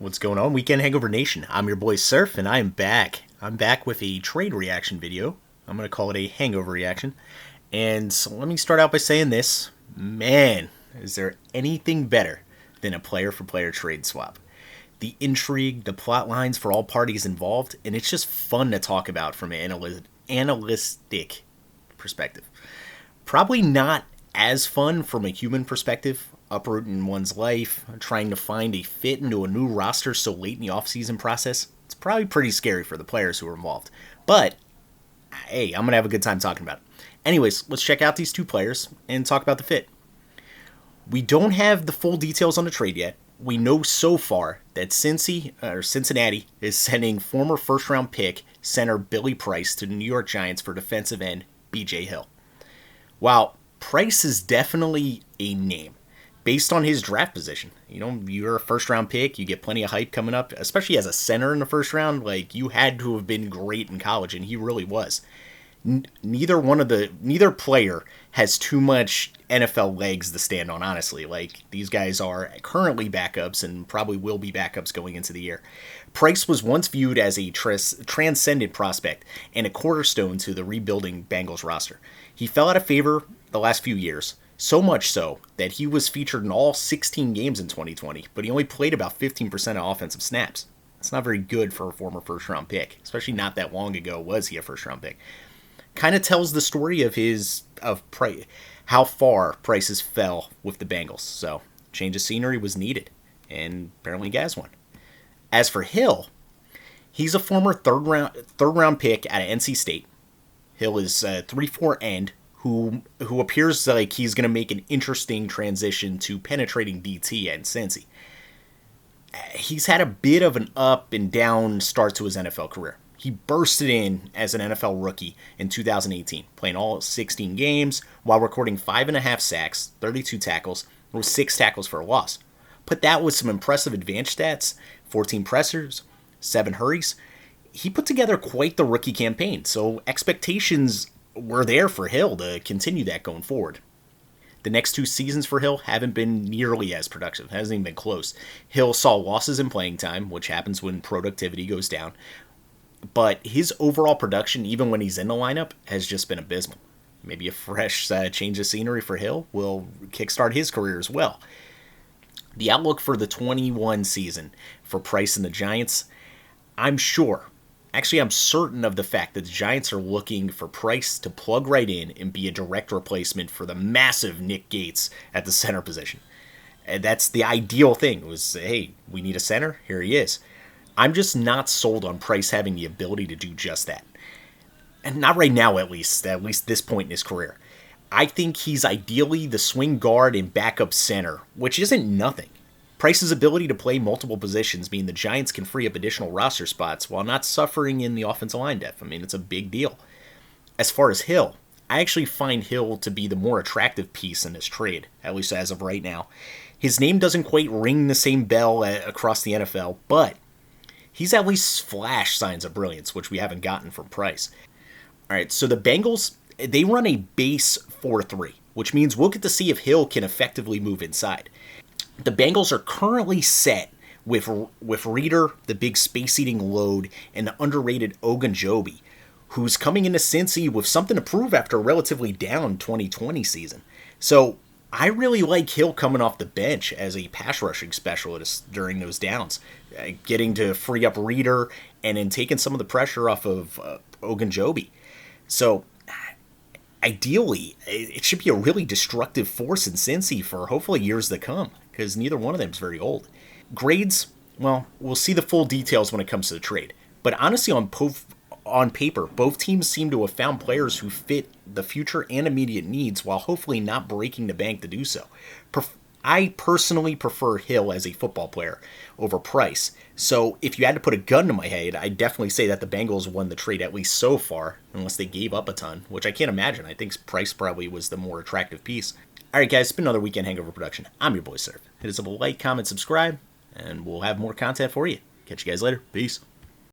What's going on, Weekend Hangover Nation? I'm your boy Surf, and I am back. I'm back with a trade reaction video. I'm going to call it a hangover reaction. And so let me start out by saying this. Man, is there anything better than a player-for-player trade swap? The intrigue, the plot lines for all parties involved, and it's just fun to talk about from an analytic perspective. Probably not as fun from a human perspective, uprooting one's life, trying to find a fit into a new roster so late in the offseason process. It's probably pretty scary for the players who are involved. But, hey, I'm going to have a good time talking about it. Anyways, let's check out these two players and talk about the fit. We don't have the full details on the trade yet. We know so far that Cincinnati is sending former first-round pick center Billy Price to the New York Giants for defensive end B.J. Hill. While Price is definitely a name, based on his draft position. You know, you're a first-round pick. You get plenty of hype coming up, especially as a center in the first round. Like, you had to have been great in college, and he really was. Neither player has too much NFL legs to stand on, honestly. Like, these guys are currently backups and probably will be backups going into the year. Price was once viewed as a transcendent prospect and a cornerstone to the rebuilding Bengals roster. He fell out of favor the last few years, so much so that he was featured in all 16 games in 2020, but he only played about 15% of offensive snaps. That's not very good for a former first-round pick, especially not that long ago was he a first-round pick. Kind of tells the story of Price, how far prices fell with the Bengals. So, change of scenery was needed, and apparently he has one. As for Hill, he's a former third round pick out of NC State. Hill is a 3-4 end who appears like he's going to make an interesting transition to penetrating DT and Cincy. He's had a bit of an up and down start to his NFL career. He bursted in as an NFL rookie in 2018, playing all 16 games while recording 5.5 sacks, 32 tackles, with 6 tackles for a loss. Put that with some impressive advanced stats, 14 pressures, 7 hurries. He put together quite the rookie campaign, so expectations were there for Hill to continue that going forward. The next 2 seasons for Hill haven't been nearly as productive. It hasn't even been close. Hill saw losses in playing time, which happens when productivity goes down. But his overall production, even when he's in the lineup, has just been abysmal. Maybe a fresh change of scenery for Hill will kickstart his career as well. The outlook for the 21 season for Price and the Giants, I'm certain of the fact that the Giants are looking for Price to plug right in and be a direct replacement for the massive Nick Gates at the center position. And that's the ideal thing. It was, hey, we need a center. Here he is. I'm just not sold on Price having the ability to do just that. And not right now, at least this point in his career. I think he's ideally the swing guard and backup center, which isn't nothing. Price's ability to play multiple positions mean the Giants can free up additional roster spots while not suffering in the offensive line depth. I mean, it's a big deal. As far as Hill, I actually find Hill to be the more attractive piece in this trade, at least as of right now. His name doesn't quite ring the same bell across the NFL, but he's at least flashed signs of brilliance, which we haven't gotten from Price. All right, so the Bengals, they run a base 4-3, which means we'll get to see if Hill can effectively move inside. The Bengals are currently set with Reader, the big space-eating load, and the underrated Ogunjobi, who's coming into Cincy with something to prove after a relatively down 2020 season. So I really like Hill coming off the bench as a pass rushing specialist during those downs, getting to free up Reader and then taking some of the pressure off of Ogunjobi. So ideally, it should be a really destructive force in Cincy for hopefully years to come, because neither one of them is very old. Grades, well, we'll see the full details when it comes to the trade. But honestly, on paper, both teams seem to have found players who fit the future and immediate needs while hopefully not breaking the bank to do so. I personally prefer Hill as a football player over Price. So if you had to put a gun to my head, I'd definitely say that the Bengals won the trade, at least so far, unless they gave up a ton, which I can't imagine. I think Price probably was the more attractive piece. All right, guys, it's been another Weekend Hangover production. I'm your boy, Surf. Hit us up a like, comment, subscribe, and we'll have more content for you. Catch you guys later. Peace.